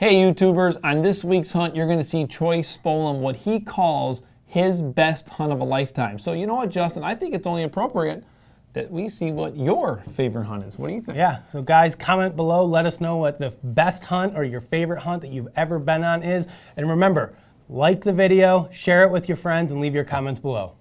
Hey YouTubers, on this week's hunt, you're gonna see Troy Spolum, what he calls his best hunt of a lifetime. So you know what, Justin, I think it's only appropriate that we see what your favorite hunt is. What do you think? Yeah, so guys, comment below, let us know what the best hunt or your favorite hunt that you've ever been on is. And remember, like the video, share it with your friends, and leave your comments below.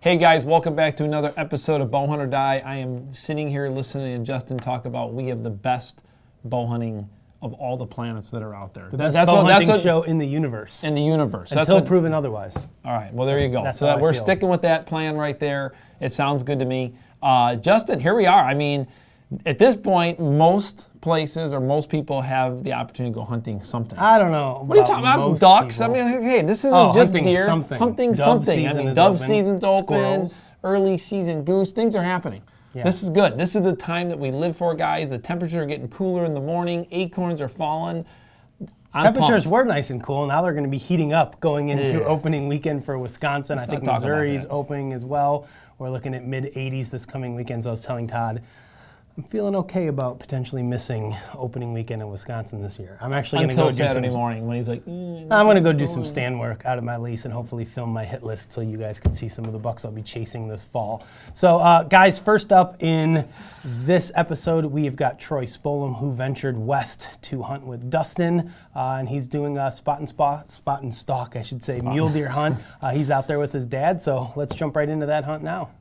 Hey guys, welcome back to another episode of Bowhunt or Die. I am sitting here listening to Justin talk about we have the best bow hunting of all the planets that are out there. The best bow hunting show in the universe. In the universe. Until proven otherwise. All right, well there you go. That's so we're feel. Sticking with that plan right there. It sounds good to me. Justin, here we are. I mean, at this point, most places or most people have the opportunity to go hunting something. I don't know. What are you talking about? Ducks? People. I mean, hey, this isn't just deer. Hunting something. I mean, dove season's open. Squirrels. Early season goose. Things are happening. Yeah. This is good. This is the time that we live for, guys. The temperatures are getting cooler in the morning. Acorns are falling. Temperatures were nice and cool. Now they're going to be heating up going into opening weekend for Wisconsin. I think Missouri's opening as well. We're looking at mid-80s this coming weekend. So I was telling Todd, I'm feeling okay about potentially missing opening weekend in Wisconsin this year. I'm actually going to go do Saturday morning when he's like, I'm going to go do some stand work out of my lease and hopefully film my hit list so you guys can see some of the bucks I'll be chasing this fall. So guys, first up in this episode, we've got Troy Spolum, who ventured west to hunt with Dustin, and he's doing a spot and stalk, I should say, mule deer hunt. He's out there with his dad, so let's jump right into that hunt now.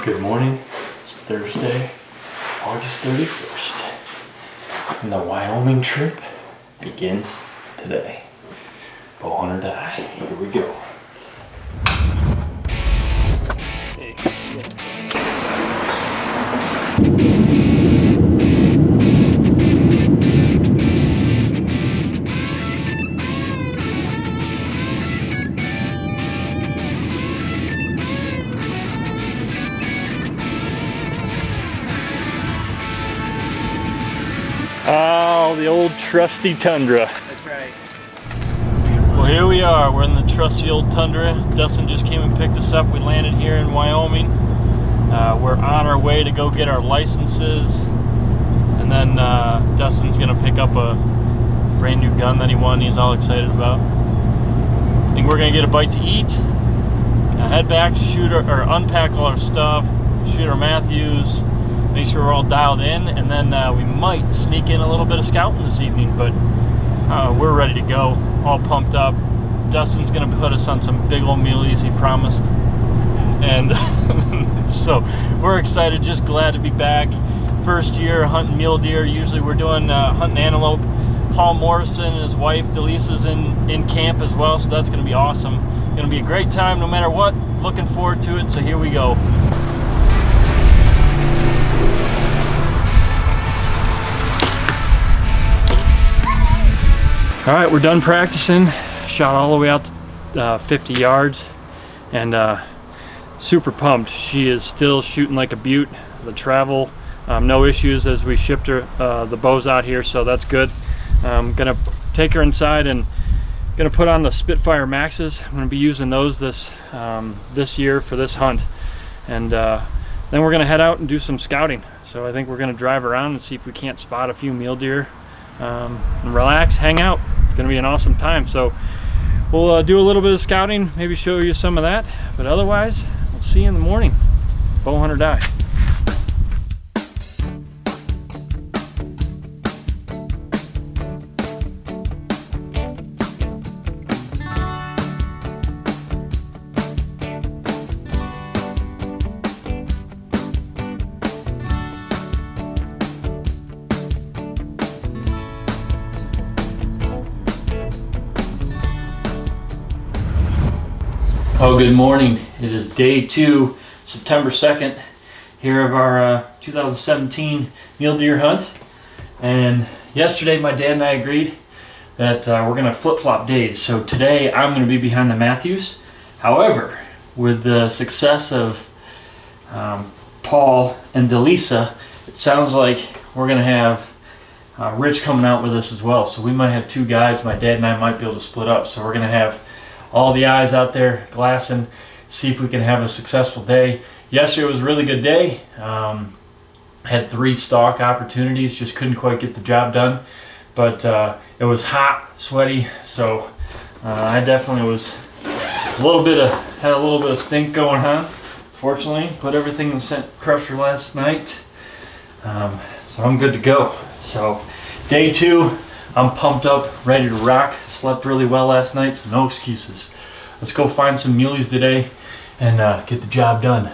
Good morning, it's Thursday, August 31st, and the Wyoming trip begins today. Bowhunt or Die, here we go. Oh, the old trusty tundra. That's right. Well, here we are. We're in the trusty old tundra. Dustin just came and picked us up. We landed here in Wyoming. We're on our way to go get our licenses. And then Dustin's gonna pick up a brand new gun that he won. He's all excited about. I think we're gonna get a bite to eat. Head back, unpack all our stuff, shoot our Matthews, make sure we're all dialed in, and then we might sneak in a little bit of scouting this evening, but we're ready to go, all pumped up. Dustin's gonna put us on some big old muleys, he promised. And so we're excited, just glad to be back. First year hunting mule deer. Usually we're doing hunting antelope. Paul Morrison and his wife Delisa's in camp as well, so that's gonna be awesome. Gonna be a great time no matter what. Looking forward to it, so here we go. All right, we're done practicing. Shot all the way out to 50 yards, and super pumped. She is still shooting like a beaut. The travel, no issues as we shipped her the bows out here, so that's good. I'm gonna take her inside and gonna put on the Spitfire Maxes. I'm gonna be using those this year for this hunt, and then we're gonna head out and do some scouting. So I think we're gonna drive around and see if we can't spot a few mule deer and relax, hang out. It's gonna be an awesome time. So we'll do a little bit of scouting, maybe show you some of that, but otherwise we'll see you in the morning. bow hunt or die. Oh, good morning. It is day 2, September 2nd, here of our 2017 mule deer hunt. And yesterday my dad and I agreed that we're going to flip-flop days. So today I'm going to be behind the Matthews. However, with the success of Paul and Delisa, it sounds like we're going to have Rich coming out with us as well. So we might have 2 guys. My dad and I might be able to split up. So we're going to have all the eyes out there glassing, see if we can have a successful day. Yesterday was a really good day. Had 3 stalk opportunities, just couldn't quite get the job done. But it was hot, sweaty, so I definitely was had a little bit of stink going on. Fortunately, put everything in the scent crusher last night, so I'm good to go. So day 2. I'm pumped up, ready to rock. Slept really well last night, so no excuses. Let's go find some muleys today and get the job done.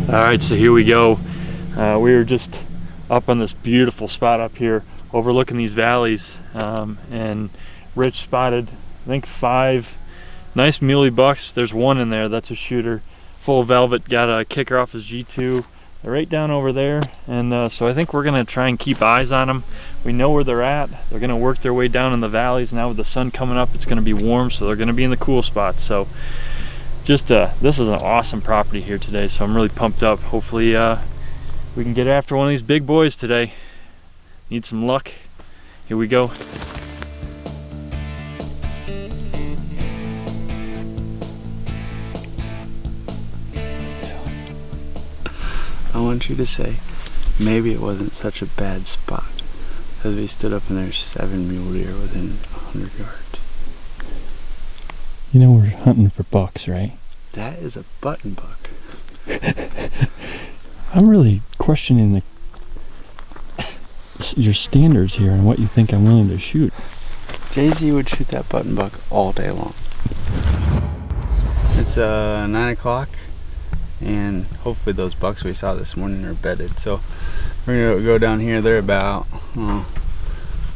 Alright, so here we go. We were just up on this beautiful spot up here overlooking these valleys, and Rich spotted, I think, 5 nice muley bucks. There's one in there, that's a shooter. Full velvet, got a kicker off his G2. They're right down over there, and so I think we're going to try and keep eyes on them. We know where they're at. They're going to work their way down in the valleys. Now with the sun coming up, it's going to be warm, so they're going to be in the cool spots. So just this is an awesome property here today, so I'm really pumped up. Hopefully we can get after one of these big boys today. Need some luck. Here we go. I want you to say maybe it wasn't such a bad spot, because we stood up and there's 7 mule deer within 100 yards. You know we're hunting for bucks, right? That is a button buck. I'm really questioning your standards here and what you think I'm willing to shoot. Jay-Z would shoot that button buck all day long. It's 9 o'clock, and hopefully those bucks we saw this morning are bedded. So we're gonna go down here. They're about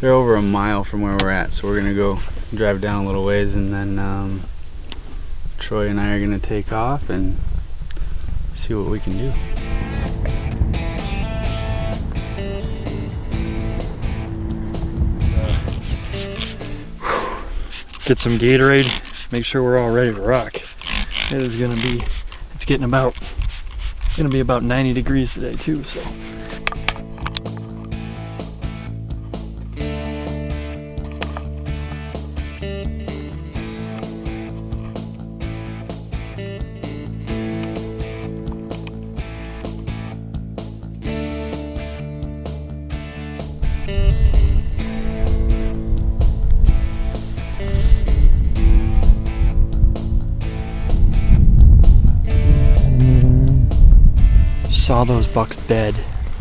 they're over a mile from where we're at, so we're gonna go drive down a little ways, and then Troy and I are gonna take off and see what we can do. Get some Gatorade, make sure we're all ready to rock. It is gonna be, it's gonna be about 90 degrees today too, so. Saw those bucks bed.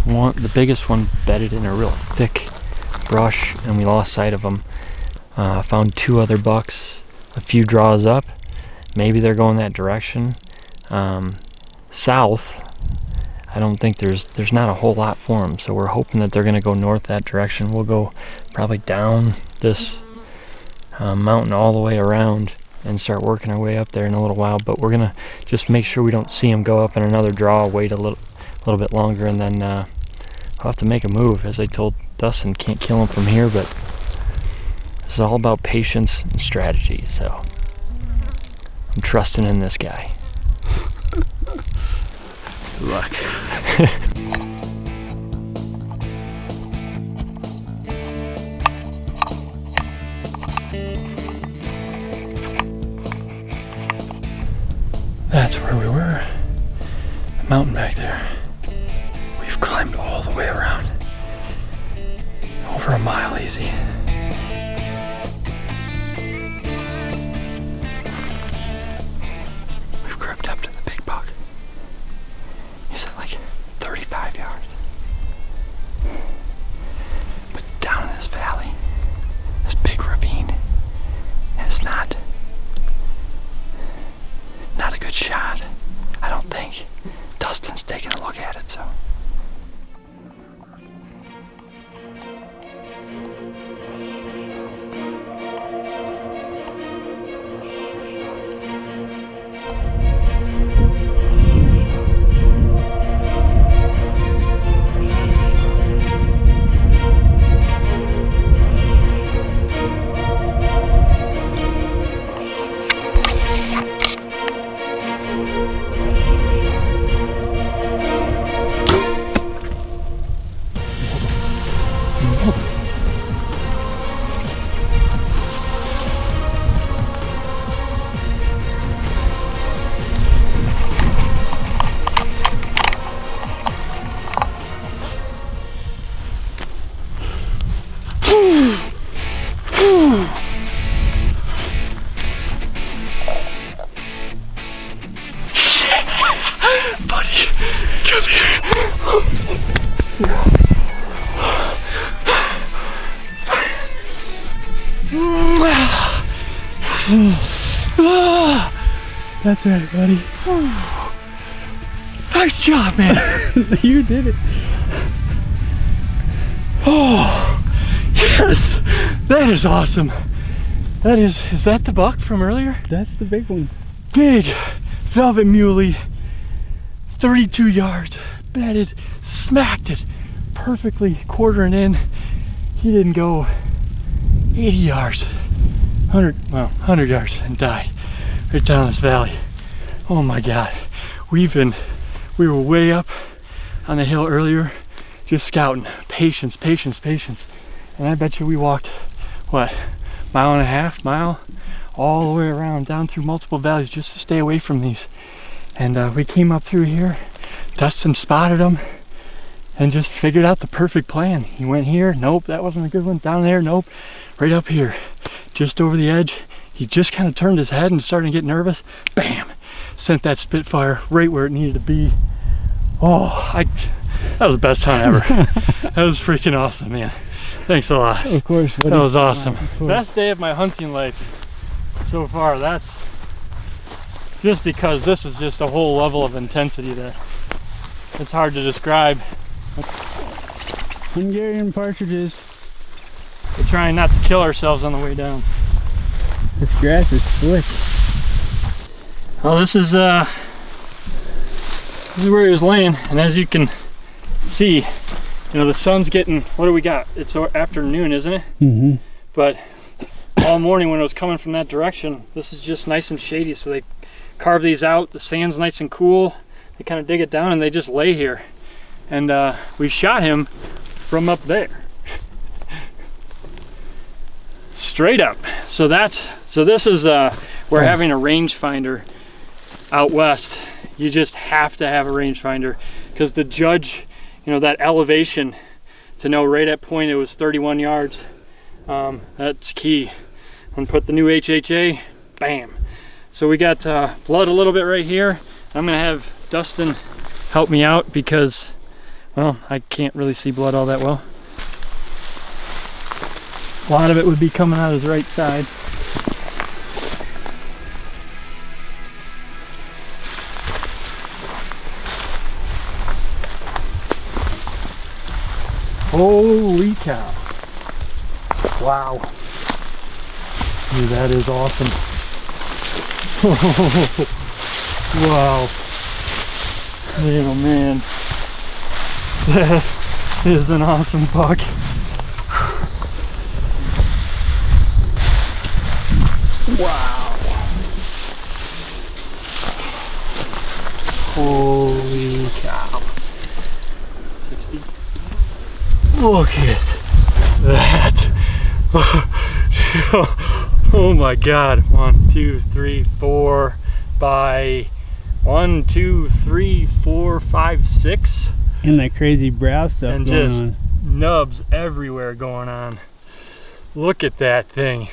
The biggest one bedded in a real thick brush, and we lost sight of them. Found 2 other bucks a few draws up. Maybe they're going that direction. South, I don't think there's not a whole lot for them, so we're hoping that they're going to go north that direction. We'll go probably down this mountain all the way around and start working our way up there in a little while, but we're gonna just make sure we don't see them go up in another draw, wait a little bit longer, and then I'll have to make a move. As I told Dustin, can't kill him from here, but this is all about patience and strategy, so I'm trusting in this guy. Good luck. That's where we were. The mountain back there. We've climbed all the way around. Over a mile easy. We've crept up to the big buck. He's at like 35 yards. But down in this valley, this big ravine, and it's not a good shot, I don't think. Dustin's taking a look at it, so. That's right, buddy. Nice job, man. You did it. Oh, yes. That is awesome. Is that the buck from earlier? That's the big one. Big velvet muley, 32 yards, bedded, smacked it perfectly, quartering in. He didn't go 80 yards, 100 yards and died right down this valley. Oh my God. We were way up on the hill earlier, just scouting. Patience, patience, patience. And I bet you we walked, what, mile and a half, mile, all the way around, down through multiple valleys just to stay away from these. And we came up through here, Dustin spotted him, and just figured out the perfect plan. He went here, nope, that wasn't a good one. Down there, nope, right up here, just over the edge. He just kind of turned his head and started to get nervous. Bam! Sent that Spitfire right where it needed to be. Oh, that was the best time ever. That was freaking awesome, man. Thanks a lot. Of course. That was awesome. Best day of my hunting life so far. That's just because this is just a whole level of intensity that it's hard to describe. Hungarian partridges. We're trying not to kill ourselves on the way down. This grass is slick. Well, this is where he was laying, and as you can see, the sun's getting, what do we got? It's afternoon, isn't it? Mm-hmm. But all morning when it was coming from that direction, this is just nice and shady, so they carve these out. The sand's nice and cool. They kind of dig it down and they just lay here. And we shot him from up there. Straight up. So this is we're having a rangefinder out west. You just have to have a rangefinder because the judge, that elevation to know right at point it was 31 yards. That's key. I'm gonna put the new HHA, bam. So we got blood a little bit right here. I'm gonna have Dustin help me out because, well, I can't really see blood all that well. A lot of it would be coming out his right side. Holy cow. Wow. Dude, that is awesome. Wow. Oh man. That is an awesome buck. Wow. Holy cow. Dusty. Look at that. Oh my God. 1, 2, 3, 4 by 1, 2, 3, 4, 5, 6. And that crazy brow stuff and going just on. Nubs everywhere going on. Look at that thing.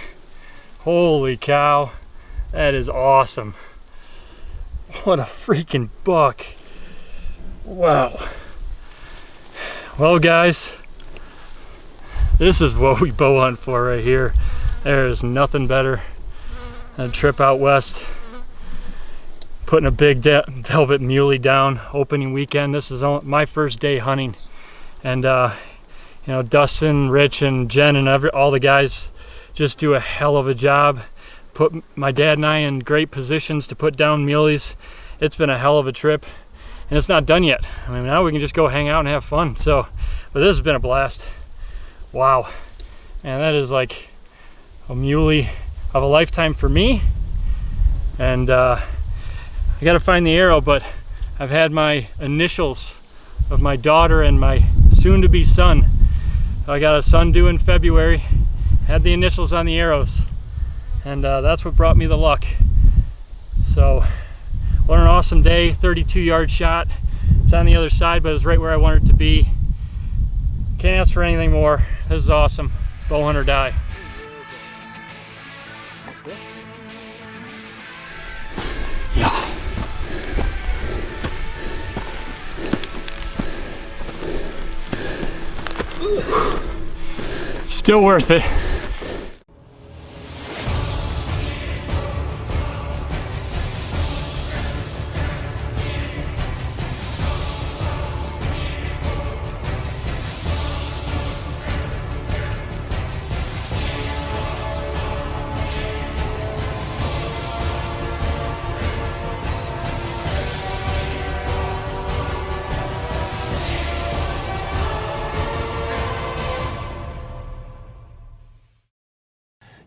Holy cow. That is awesome. What a freaking buck. Wow. Well, guys, this is what we bow hunt for right here. There is nothing better than a trip out west, putting a big velvet muley down opening weekend. This is my first day hunting, and you know, Dustin, Rich, and Jen, and all the guys just do a hell of a job. Put my dad and I in great positions to put down muleys. It's been a hell of a trip, and it's not done yet. I mean, now we can just go hang out and have fun. So, but this has been a blast. Wow, and that is like a muley of a lifetime for me. And I gotta find the arrow, but I've had my initials of my daughter and my soon-to-be son. I got a son due in February, had the initials on the arrows, and that's what brought me the luck. So what an awesome day. 32-yard shot. It's on the other side, but it's right where I wanted it to be. Can't ask for anything more. This is awesome. Bow hunt or die. Yeah. Still worth it.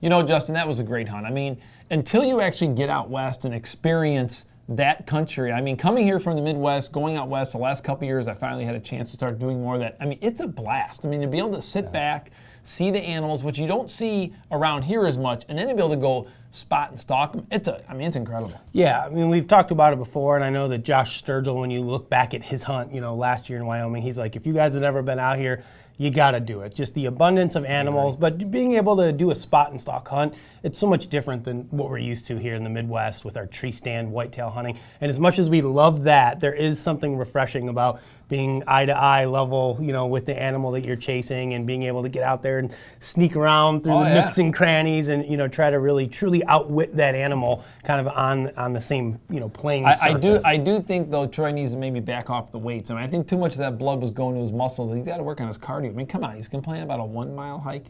You know, Justin, that was a great hunt. I mean, until you actually get out west and experience that country, I mean, coming here from the Midwest, going out west the last couple years, I finally had a chance to start doing more of that. I mean, it's a blast. I mean, to be able to sit back, see the animals, which you don't see around here as much, and then to be able to go spot and stalk them, it's incredible. Yeah, I mean, we've talked about it before, and I know that Josh Sturgill, when you look back at his hunt, you know, last year in Wyoming, he's like, if you guys have never been out here, you got to do it. Just the abundance of animals, but being able to do a spot and stalk hunt, it's so much different than what we're used to here in the Midwest with our tree stand whitetail hunting. And as much as we love that, there is something refreshing about being eye-to-eye level, you know, with the animal that you're chasing, and being able to get out there and sneak around through the nooks and crannies, and, you know, try to really truly outwit that animal kind of on the same, you know, playing surface. I do think, though, Troy needs to maybe back off the weights. I mean, I think too much of that blood was going to his muscles. He's got to work on his cardio. I mean, come on, he's complaining about a 1 mile hike.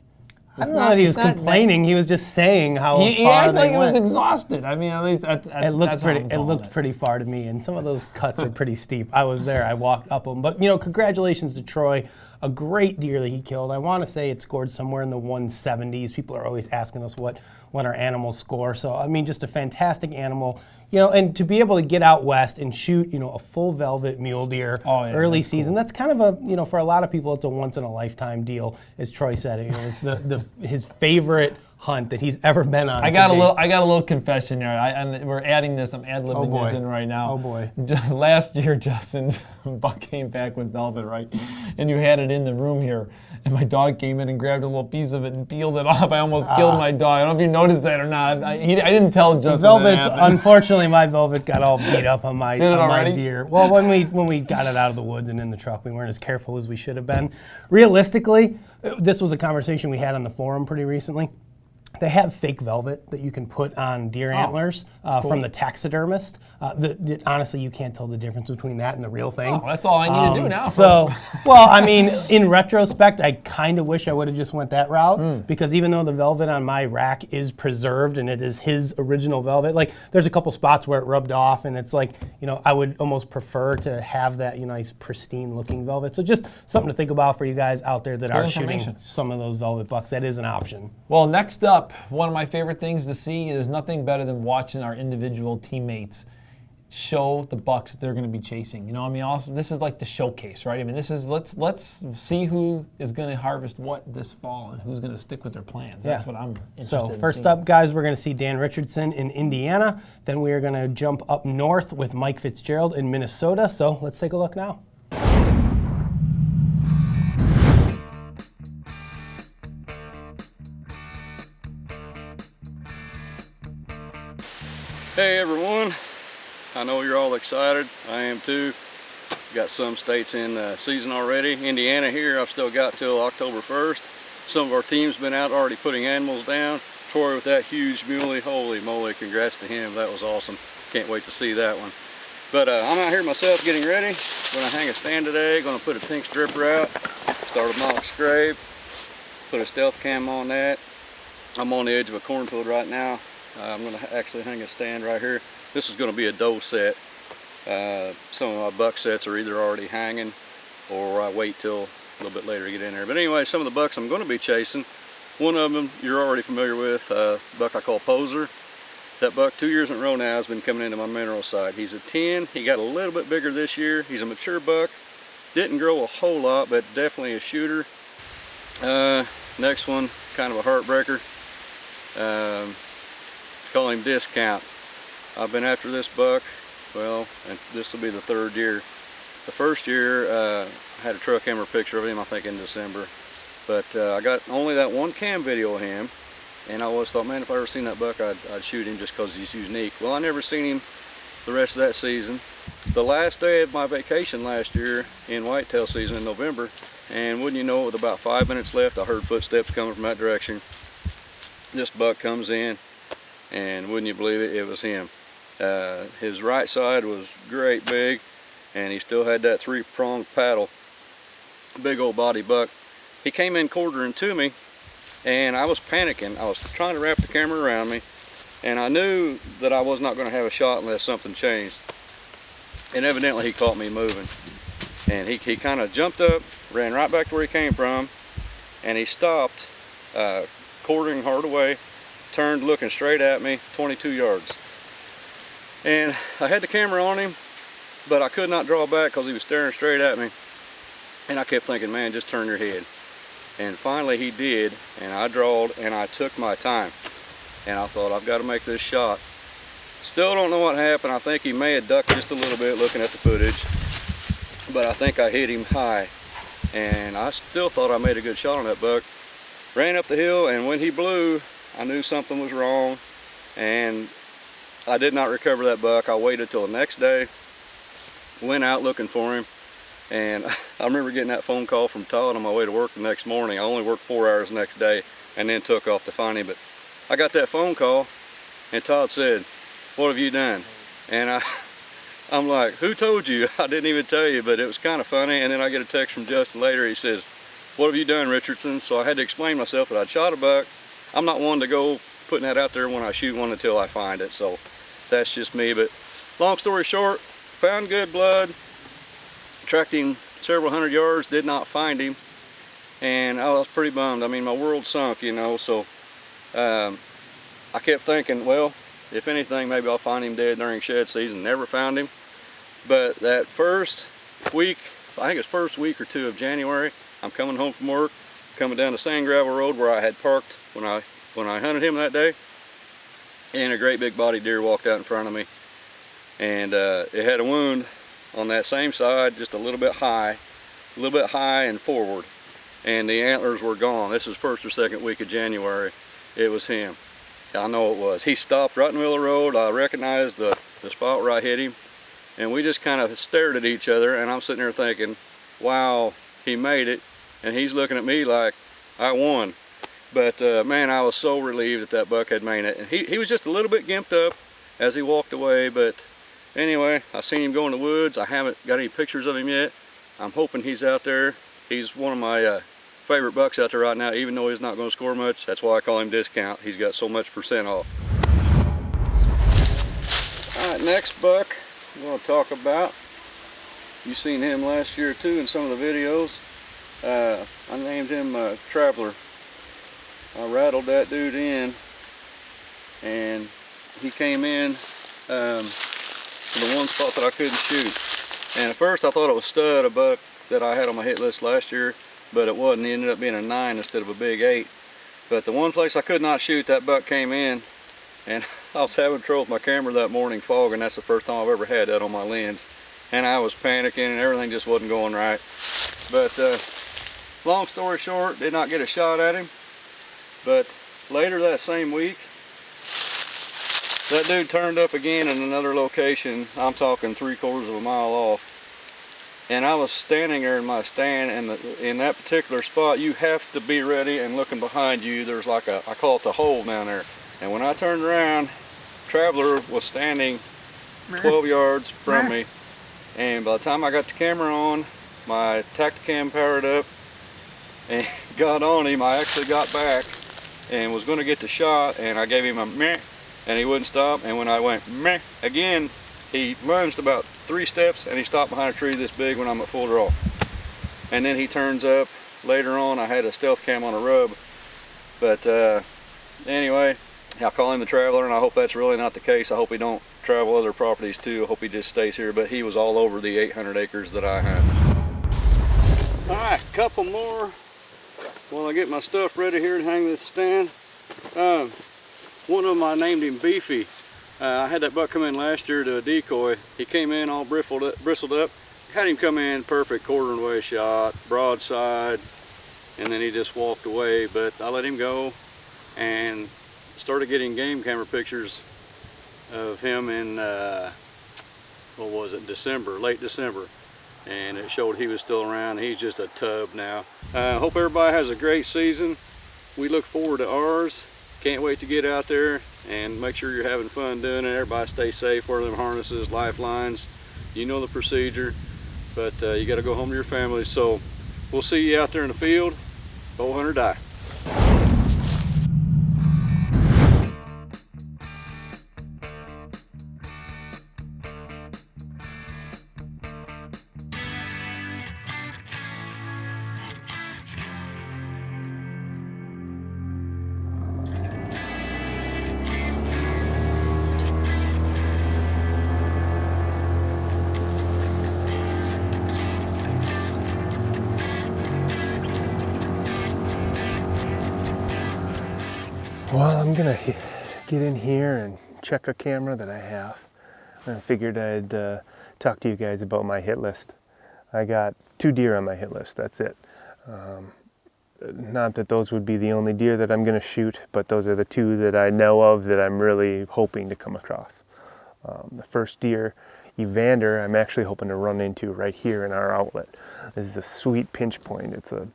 I don't know that he was complaining. He was just saying how far he acted like he went. was exhausted. I mean, at least it looked pretty far to me, and some of those cuts are pretty steep. I was there. I walked up them. But, you know, congratulations to Troy. A great deer that he killed. I want to say it scored somewhere in the 170s. People are always asking us what our animals score. So, I mean, just a fantastic animal. You know, and to be able to get out west and shoot, you know, a full velvet mule deer early season, that's kind of a, you know, for a lot of people, it's a once in a lifetime deal, as Troy said. You know, it's his favorite hunt that he's ever been on. I got a little confession here. And we're adding this. I'm ad-libbing this in right now. Oh boy! Last year, Justin, Buck came back with velvet, right? And you had it in the room here, and my dog came in and grabbed a little piece of it and peeled it off. I almost killed my dog. I don't know if you noticed that or not. I didn't tell Justin. Velvet's unfortunately, my velvet got all beat up on my deer. Well, when we got it out of the woods and in the truck, we weren't as careful as we should have been. Realistically, this was a conversation we had on the forum pretty recently. They have fake velvet that you can put on deer antlers from the taxidermist. Honestly, you can't tell the difference between that and the real thing. Oh, that's all I need to do now. So, well, I mean, in retrospect, I kind of wish I would have just went that route, because even though the velvet on my rack is preserved and it is his original velvet, like there's a couple spots where it rubbed off, and it's like, you know, I would almost prefer to have that, you know, nice pristine looking velvet. So just something to think about for you guys out there that are shooting some of those velvet bucks. That is an option. Well, next up, one of my favorite things to see is nothing better than watching our individual teammates show the bucks that they're going to be chasing. You know, I mean, also this is like the showcase, right? I mean, this is let's see who is going to harvest what this fall and who's going to stick with their plans. That's what I'm interested in. So first up, guys, we're going to see Dan Richardson in Indiana. Then we are going to jump up north with Mike Fitzgerald in Minnesota. So let's take a look now. Hey everyone, I know you're all excited. I am too. Got some states in season already. Indiana here, I've still got till October 1st. Some of our team's been out already putting animals down. Troy with that huge muley, holy moly, congrats to him. That was awesome. Can't wait to see that one. But I'm out here myself getting ready. Gonna hang a stand today, gonna put a tink stripper out, start a mock scrape, put a stealth cam on that. I'm on the edge of a cornfield right now. I'm going to actually hang a stand right here. This is going to be a doe set. Some of my buck sets are either already hanging or I wait till a little bit later to get in there. But anyway, some of the bucks I'm going to be chasing, one of them you're already familiar with, buck I call Poser. That buck 2 years in a row now has been coming into my mineral site. He's a 10. He got a little bit bigger this year. He's a mature buck. Didn't grow a whole lot, but definitely a shooter. Next one, kind of a heartbreaker. Call him Discount. I've been after this buck, well, and this will be the third year. The first year, I had a truck camera picture of him, I think in December. But I got only that one cam video of him, and I always thought, man, if I ever seen that buck, I'd shoot him just because he's unique. Well, I never seen him the rest of that season. The last day of my vacation last year in whitetail season in November, and wouldn't you know, with about 5 minutes left, I heard footsteps coming from that direction. This buck comes in, and wouldn't you believe it, it was him. His right side was great big, and he still had that 3-pronged paddle. Big old body buck. He came in quartering to me, and I was panicking. I was trying to wrap the camera around me, and I knew that I was not going to have a shot unless something changed. And evidently he caught me moving. And he kind of jumped up, ran right back to where he came from, and he stopped, quartering hard away, turned looking straight at me, 22 yards. And I had the camera on him, but I could not draw back because he was staring straight at me. And I kept thinking, man, just turn your head. And finally he did, and I drawed, and I took my time. And I thought, I've got to make this shot. Still don't know what happened. I think he may have ducked just a little bit looking at the footage, but I think I hit him high. And I still thought I made a good shot on that buck. Ran up the hill, and when he blew, I knew something was wrong, and I did not recover that buck. I waited till the next day, went out looking for him, and I remember getting that phone call from Todd on my way to work the next morning. I only worked 4 hours the next day and then took off to find him, but I got that phone call, and Todd said, "What have you done?" And I'm like, "Who told you?" I didn't even tell you, but it was kind of funny. And then I get a text from Justin later. He says, "What have you done, Richardson?" So I had to explain myself that I'd shot a buck. I'm not one to go putting that out there when I shoot one until I find it, so that's just me. But long story short, found good blood, tracked him several hundred yards, did not find him, and I was pretty bummed. I mean, my world sunk, you know, so I kept thinking, well, if anything, maybe I'll find him dead during shed season. Never found him. But that first week, I think it's first week or two of January, I'm coming home from work, coming down the sand gravel road where I had parked when I hunted him that day, and a great big body deer walked out in front of me, and it had a wound on that same side, just a little bit high and forward, and the antlers were gone. This is first or second week of January. It was him. I know it was. He stopped right in the middle of the road. I recognized the spot where I hit him, and we just kind of stared at each other, and I'm sitting there thinking, wow, he made it, and he's looking at me like I won. But man, I was so relieved that that buck had made it. And he was just a little bit gimped up as he walked away, but anyway, I seen him go in the woods. I haven't got any pictures of him yet. I'm hoping he's out there. He's one of my favorite bucks out there right now, even though he's not going to score much. That's why I call him Discount. He's got so much % off. All right, next buck I'm going to talk about. You've seen him last year too in some of the videos. I named him Traveler. I rattled that dude in, and he came in to the one spot that I couldn't shoot. And at first I thought it was stud, a buck that I had on my hit list last year, but it wasn't. It ended up being a 9 instead of a big 8. But the one place I could not shoot, that buck came in, and I was having trouble with my camera that morning, fog, and that's the first time I've ever had that on my lens. And I was panicking and everything just wasn't going right. But long story short, did not get a shot at him. But later that same week, that dude turned up again in another location. I'm talking 3/4 of a mile off. And I was standing there in my stand, and in that particular spot, you have to be ready and looking behind you. There's like I call it the hole down there. And when I turned around, Traveler was standing 12 yards from me. And by the time I got the camera on, my Tacticam powered up and got on him, I actually got back and was going to get the shot, and I gave him a meh, and he wouldn't stop. And when I went meh again, he lunged about 3 steps and he stopped behind a tree this big when I'm at full draw. And then he turns up. Later on, I had a stealth cam on a rub. But anyway, I call him the Traveler, and I hope that's really not the case. I hope he don't travel other properties too. I hope he just stays here, but he was all over the 800 acres that I have. All right, couple more while I get my stuff ready here to hang this stand. One of them, I named him Beefy. I had that buck come in last year to a decoy. He came in all bristled up. Had him come in, perfect quarter and away shot, broadside, and then he just walked away. But I let him go and started getting game camera pictures of him in, what was it, late December. And it showed he was still around. He's just a tub now. Hope everybody has a great season. We look forward to ours. Can't wait to get out there and make sure you're having fun doing it. Everybody stay safe, wear them harnesses, lifelines. You know the procedure, but you got to go home to your family. So we'll see you out there in the field. Bow hunt or die. Well, I'm gonna get in here and check a camera that I have. I figured I'd talk to you guys about my hit list. I got 2 deer on my hit list, that's it. Not that those would be the only deer that I'm gonna shoot, but those are the 2 that I know of that I'm really hoping to come across. The first deer, Evander, I'm actually hoping to run into right here in our outlet. This is a sweet pinch point. It's a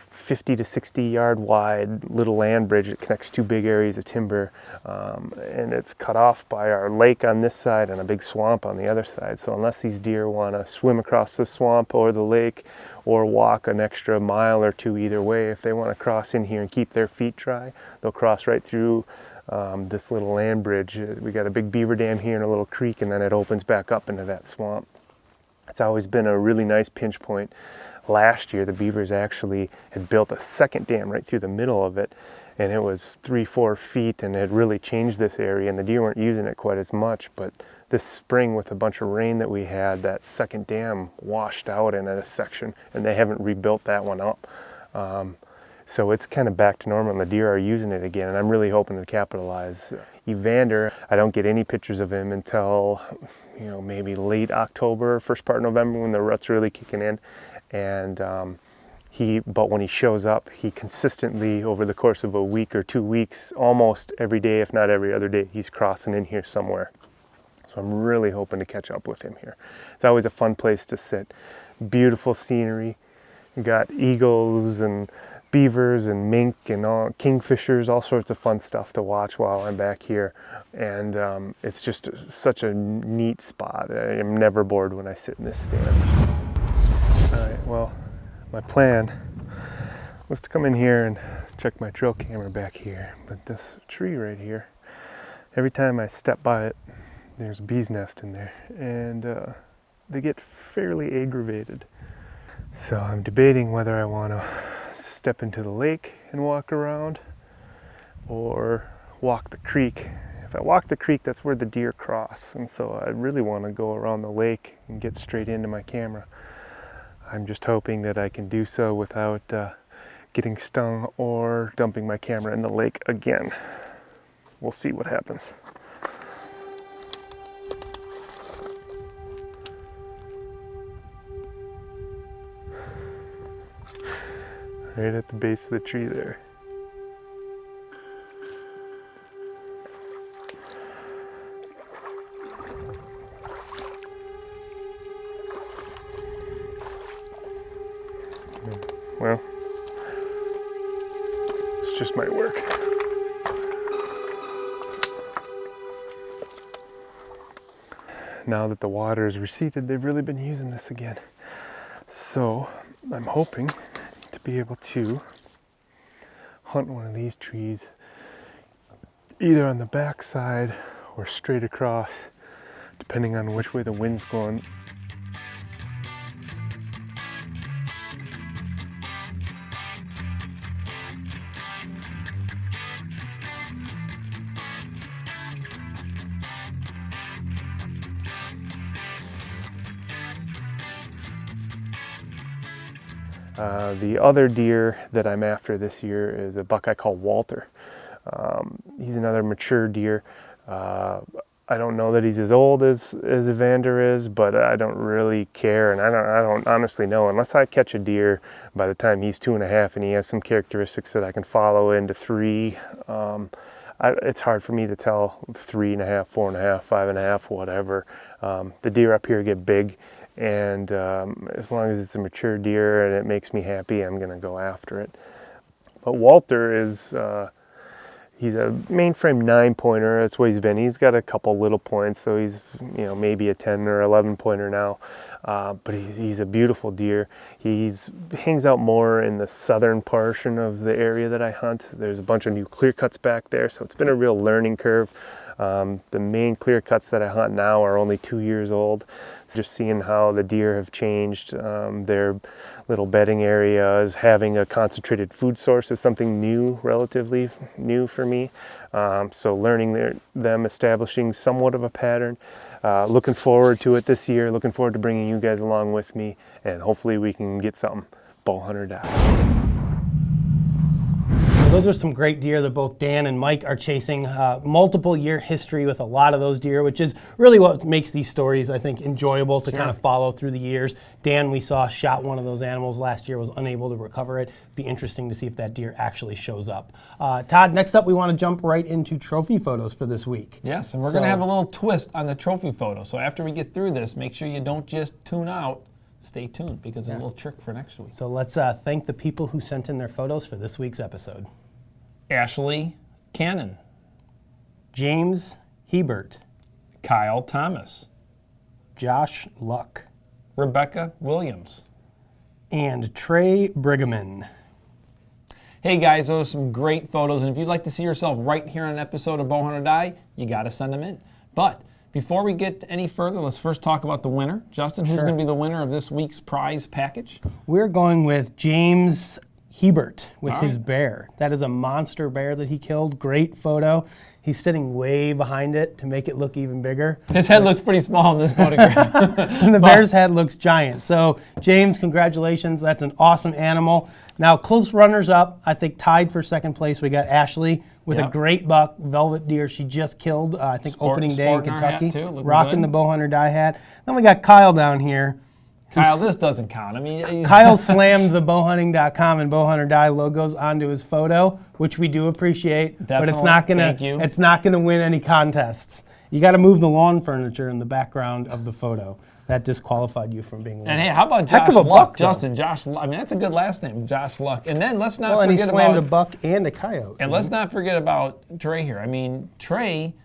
50 to 60 yard wide little land bridge that connects 2 big areas of timber, and it's cut off by our lake on this side and a big swamp on the other side. So unless these deer want to swim across the swamp or the lake or walk an extra mile or 2 either way, if they want to cross in here and keep their feet dry, they'll cross right through this little land bridge. We got a big beaver dam here and a little creek, and then it opens back up into that swamp. It's always been a really nice pinch point. Last year, the beavers actually had built a second dam right through the middle of it, and it was 3-4 feet, and it really changed this area, and the deer weren't using it quite as much. But this spring, with a bunch of rain that we had, that second dam washed out in a section, and they haven't rebuilt that one up. So it's kind of back to normal, and the deer are using it again, and I'm really hoping to capitalize. Evander, I don't get any pictures of him until, maybe late October, first part of November, when the rut's really kicking in. And but when he shows up, he consistently, over the course of a week or 2 weeks, almost every day, if not every other day, he's crossing in here somewhere. So I'm really hoping to catch up with him here. It's always a fun place to sit. Beautiful scenery. You got eagles and beavers and mink and kingfishers, all sorts of fun stuff to watch while I'm back here. And it's just such a neat spot. I am never bored when I sit in this stand. All right, well, my plan was to come in here and check my trail camera back here, but this tree right here, every time I step by it, there's a bee's nest in there, and they get fairly aggravated. So I'm debating whether I want to step into the lake and walk around, or walk the creek. if I walk the creek, that's where the deer cross. And so I really want to go around the lake and get straight into my camera. I'm just hoping that I can do so without getting stung or dumping my camera in the lake again. We'll see what happens. Right at the base of the tree there. Well, it's just my work. Now that the water is receded, they've really been using this again. So I'm hoping to be able to hunt one of these trees either on the back side or straight across, depending on which way the wind's going. The other deer that I'm after this year is a buck I call Walter. He's another mature deer. I don't know that he's as old as Evander is, but I don't really care, and I don't honestly know unless I catch a deer by the time he's 2.5 and he has some characteristics that I can follow into 3. It's hard for me to tell 3.5, 4.5, 5.5, whatever. The deer up here get big. And as long as it's a mature deer and it makes me happy, I'm going to go after it. But Walter is, he's a mainframe 9-pointer. That's what he's been. He's got a couple little points, so he's, maybe a 10 or 11-pointer now. But he's a beautiful deer. He hangs out more in the southern portion of the area that I hunt. There's a bunch of new clear cuts back there, so it's been a real learning curve. The main clear cuts that I hunt now are only 2 years old. So just seeing how the deer have changed, their little bedding areas, having a concentrated food source is something new, relatively new for me. So learning them establishing somewhat of a pattern. Looking forward to it this year, looking forward to bringing you guys along with me, and hopefully we can get something bow hunt or die. Those are some great deer that both Dan and Mike are chasing. Multiple year history with a lot of those deer, which is really what makes these stories, I think, enjoyable to kind of follow through the years. Dan, we saw, shot one of those animals last year, was unable to recover it. Be interesting to see if that deer actually shows up. Todd, next up we want to jump right into trophy photos for this week. Yes, and we're going to have a little twist on the trophy photo. So after we get through this, make sure you don't just tune out. Stay tuned, because there's a little trick for next week. So let's thank the people who sent in their photos for this week's episode. Ashley Cannon, James Hebert, Kyle Thomas, Josh Luck, Rebecca Williams, and Trey Brigham. Hey guys, those are some great photos, and if you'd like to see yourself right here on an episode of Bowhunt or Die, you got to send them in. But before we get any further, let's first talk about the winner. Justin, who's going to be the winner of this week's prize package? We're going with James Hebert with his bear. That is a monster bear that he killed. Great photo. He's sitting way behind it to make it look even bigger. His head looks pretty small in this photograph. And the bear's head looks giant. So, James, congratulations. That's an awesome animal. Now, close runners up, I think tied for second place, we got Ashley with a great buck, velvet deer she just killed, I think opening day in Kentucky. Rocking the Bowhunt or Die hat. Then we got Kyle down here. Kyle, this doesn't count. I mean, Kyle slammed the bowhunting.com and Bowhunt or Die logos onto his photo, which we do appreciate. Definitely. But it's not gonna win any contests. You got to move the lawn furniture in the background of the photo. That disqualified you from being. And hey, how about Josh Luck, Justin? Josh, I mean, that's a good last name, Josh Luck. And then let's not forget and he slammed a buck and a coyote. And let's not forget about Trey here. I mean, Trey.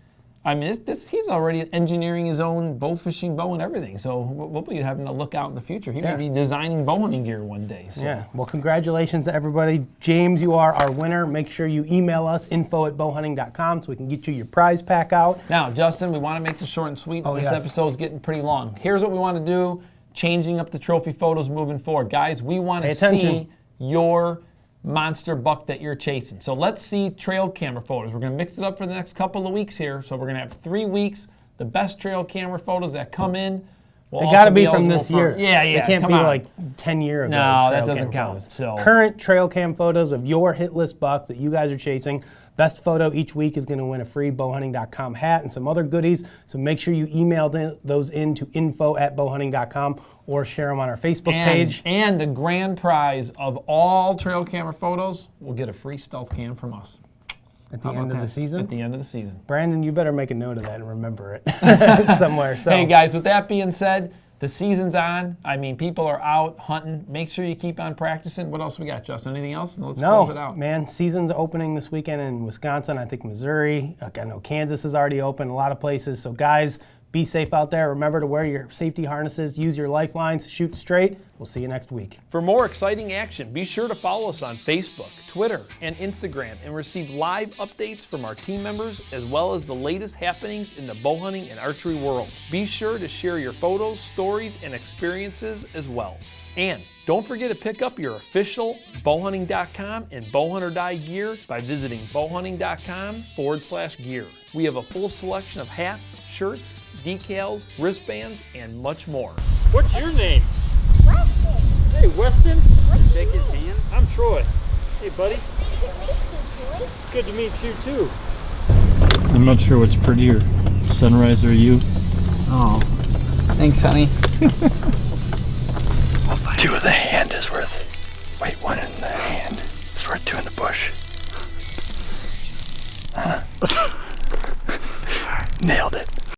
I mean, he's already engineering his own bow fishing bow and everything. So we'll be having to look out in the future. He may be designing bow hunting gear one day. So. Yeah. Well, congratulations to everybody. James, you are our winner. Make sure you email us, info@bowhunting.com, so we can get you your prize pack out. Now, Justin, we want to make this short and sweet. This episode's getting pretty long. Here's what we want to do, changing up the trophy photos moving forward. Guys, we want to see your monster buck that you're chasing. So let's see trail camera photos. We're going to mix it up for the next couple of weeks here. So we're going to have 3 weeks, the best trail camera photos that come in. They got to be from this year. Yeah. They can't be like 10 year ago. No, that doesn't count. So current trail cam photos of your hit list bucks that you guys are chasing. Best photo each week is going to win a free bowhunting.com hat and some other goodies. So make sure you email those in to info@bowhunting.com or share them on our Facebook page. And the grand prize of all trail camera photos will get a free stealth cam from us. At the end of the season? At the end of the season. Brandon, you better make a note of that and remember it somewhere. So. Hey guys, with that being said, the season's on. I mean, people are out hunting. Make sure you keep on practicing. What else we got, Justin? Anything else? And let's close it out. Man, season's opening this weekend in Wisconsin. I think Missouri. I know Kansas is already open, a lot of places. So guys, be safe out there. Remember to wear your safety harnesses, use your lifelines, shoot straight. We'll see you next week. For more exciting action, be sure to follow us on Facebook, Twitter, and Instagram and receive live updates from our team members as well as the latest happenings in the bow hunting and archery world. Be sure to share your photos, stories, and experiences as well. And don't forget to pick up your official bowhunting.com and bowhunter die gear by visiting bowhunting.com/gear. We have a full selection of hats, shirts, decals, wristbands, and much more. What's your name? Weston. Hey, Weston. Shake his hand. I'm Troy. Hey, buddy. It's good to meet you, too. I'm not sure what's prettier, sunrise or you. Oh, thanks, honey. 2 in the hand is worth, wait, 1 in the hand is worth 2 in the bush. Nailed it.